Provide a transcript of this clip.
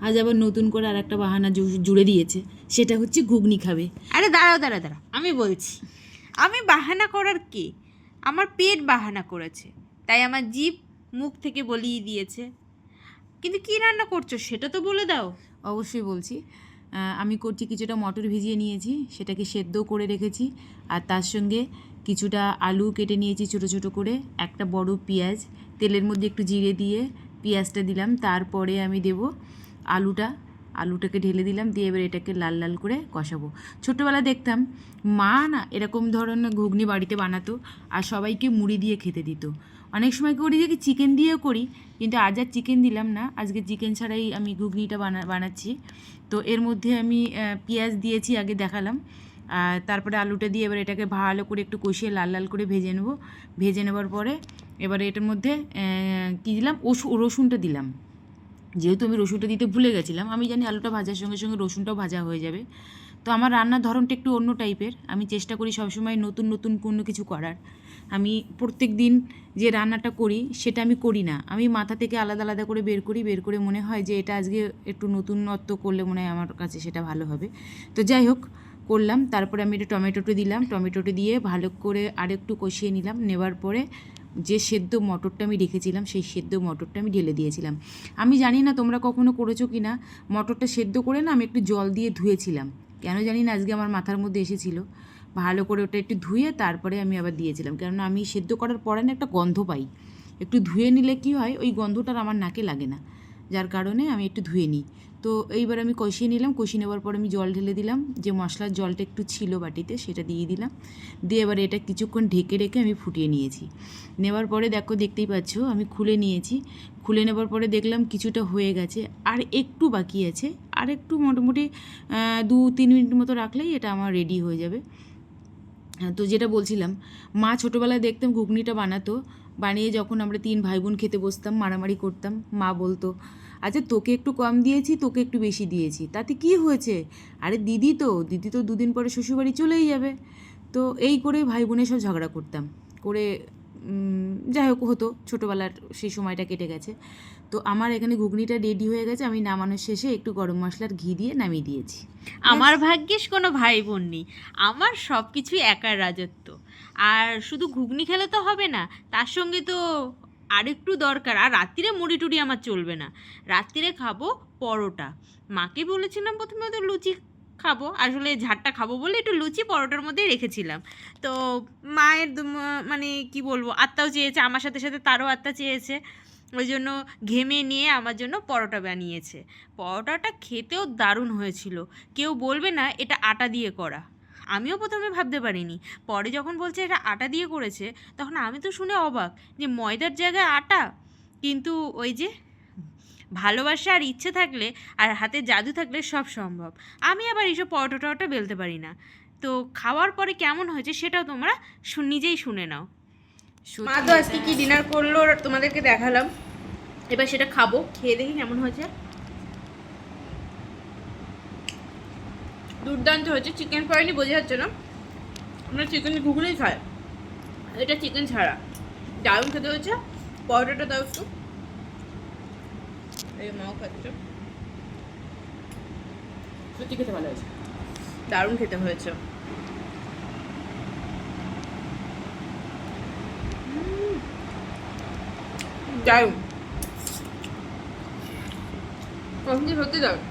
আজ আবার নতুন করে আর একটা বাহানা জুড়ে দিয়েছে, সেটা হচ্ছে ঘুগনি খাবে। আরে দাঁড়াও, আমি বলছি। আমি বাহানা করার কে? আমার পেট বাহানা করেছে, তাই আমার জিভ মুখ থেকে বলিয়ে দিয়েছে। কিন্তু কি রান্না করছো সেটা তো বলে দাও। অবশ্যই বলছি। আমি করছি কিছুটা মটর ভিজিয়ে নিয়েছি, সেটাকে সেদ্ধও করে রেখেছি, আর তার সঙ্গে কিছুটা আলু কেটে নিয়েছি ছোটো ছোটো করে, একটা বড় পেঁয়াজ, তেলের মধ্যে একটু জিরে দিয়ে পেঁয়াজটা দিলাম, তারপরে আমি দেব আলুটাকে ঢেলে দিলাম, দিয়ে এবার এটাকে লাল লাল করে কষাবো। ছোটোবেলা দেখতাম মা না এরকম ধরনের ঘুগনি বাড়িতে বানাতো আর সবাইকে মুড়ি দিয়ে খেতে দিত। অনেক সময় করি যে চিকেন দিয়েও করি, কিন্তু আজ আর চিকেন দিলাম না, আজকে চিকেন ছাড়াই আমি ঘুগনিটা বানাচ্ছি। তো এর মধ্যে আমি পেঁয়াজ দিয়েছি, আগে দেখালাম, তারপরে আলুটা দিয়ে এবার এটাকে ভালো করে একটু কষিয়ে লাল লাল করে ভেজে নেব। ভেজে নেবার পরে এবারে এটার মধ্যে কী দিলাম, রসুনটা দিলাম। যেহেতু আমি রসুনটা দিতে ভুলে গেছিলাম, আমি জানি আলুটা ভাজার সঙ্গে সঙ্গে রসুনটাও ভাজা হয়ে যাবে। তো আমার রান্নার ধরনটা একটু অন্য টাইপের, আমি চেষ্টা করি সবসময় নতুন নতুন কোনো কিছু করার। আমি প্রত্যেক দিন যে রান্নাটা করি সেটা আমি করি না, আমি মাথা থেকে আলাদা আলাদা করে বের করে মনে হয় যে এটা আজকে একটু নতুনত্ব করলে মনে হয় আমার কাছে সেটা ভালো হবে। তো যাই হোক, করলাম। তারপরে আমি এটা টমেটোটা দিলাম, টমেটোটা দিয়ে ভালো করে আরেকটু কষিয়ে নিলাম। নেবার পরে যে সেদ্ধ মটরটা আমি রেখেছিলাম সেই সেদ্ধ মটরটা আমি ঢেলে দিয়েছিলাম। আমি জানি না তোমরা কখনো করেছো কি না, মটরটা সেদ্ধ করে না আমি একটু জল দিয়ে ধুয়েছিলাম, কেন জানি না আজকে আমার মাথার মধ্যে এসেছিলো। ভালো করে ওটা একটু ধুয়ে তারপরে আমি আবার দিয়েছিলাম, কেননা আমি সেদ্ধ করার পরে না একটা গন্ধ পাই, একটু ধুয়ে নিলে কি হয় ওই গন্ধটার আমার নাকে লাগে না, যার কারণে আমি একটু ধুয়ে নিই। তো এইবার আমি কষিয়ে নিলাম, কষিয়ে নেওয়ার পর আমি জল ঢেলে দিলাম, যে মশলার জলটা একটু ছিল বাটিতে সেটা দিয়ে দিলাম, দিয়ে এবার এটা কিছুক্ষণ ঢেকে রেখে আমি ফুটিয়ে নিয়েছি। নেওয়ার পরে দেখতেই পাচ্ছ আমি খুলে নিয়েছি। খুলে নেবার পরে দেখলাম কিছুটা হয়ে গেছে, আর একটু বাকি আছে, আর একটু মোটামুটি 2-3 মিনিট মতো রাখলেই এটা আমার রেডি হয়ে যাবে। তো যেটা বলছিলাম, মা ছোটোবেলায় দেখতাম ঘুগনিটা বানাতো, বানিয়ে যখন আমরা 3 ভাই বোন খেতে বসতাম মারামারি করতাম, মা বলতো আচ্ছা তোকে একটু কম দিয়েছি তোকে একটু বেশি দিয়েছি, তাতে কি হয়েছে, আরে দিদি তো 2 দিন পরে শ্বশুরবাড়ি চলেই যাবে। তো এই করে ভাই বোনের সব ঝগড়া করতাম করে, যাই হোক হতো, ছোটোবেলার সেই সময়টা কেটে গেছে। তো আমার এখানে ঘুগনিটা রেডি হয়ে গেছে, আমি নামানোর শেষে একটু গরম মশলার ঘি দিয়ে নামিয়ে দিয়েছি। আমার ভাগ্যিস কোনো ভাই বোন নেই, আমার সব কিছুই একার রাজত্ব। আর শুধু ঘুগনি খেলে তো হবে না, তার সঙ্গে তো আরেকটু দরকার। আর রাত্রিরে মুড়ি টুড়ি আমার চলবে না, রাত্রিরে খাবো পরোটা। মাকে বলেছিলাম প্রথমে তো লুচি খাবো, আসলে ঝাড়টা খাবো বলে একটু লুচি পরোটার মধ্যেই রেখেছিলাম। তো মায়ের মানে কি বলবো, আত্মাও চেয়েছে, আমার সাথে সাথে তারও আত্মা চেয়েছে, ওই জন্য ঘেমে নিয়ে আমার জন্য পরোটা বানিয়েছে। পরোটাটা খেতেও দারুণ হয়েছিল, কেউ বলবে না এটা আটা দিয়ে করা। আমিও প্রথমে ভাবতে পারিনি, পরে যখন বলছে এটা আটা দিয়ে করেছে তখন আমি তো শুনে অবাক যে ময়দার জায়গায় আটা। কিন্তু ওই যে ভালোবাসা আর ইচ্ছে থাকলে আর হাতে জাদু থাকলে সব সম্ভব। আমি আবার এইসব পরোটা বেলতে পারি না। তো খাওয়ার পরে কেমন হয়েছে সেটাও তোমরা নিজেই শুনে নাও। মা তো আজকে কি ডিনার করলো তোমাদেরকে দেখালাম, এবার সেটা খাবো, খেয়ে দেখি কেমন হয়েছে। দুর্দান্ত হয়েছে, চিকেন পড়েনি বোঝা যাচ্ছে না, আমরা চিকেন ঘুগনি খাই, এটা চিকেন ছাড়া দারুণ খেতে হয়েছে। পরোটাটা দাও একটু, এই মাও খাচ্ছে, সত্যি খেতে ভালো হয়েছে, দারুণ খেতে হয়েছে। দারুণ সত্যি দারুণ।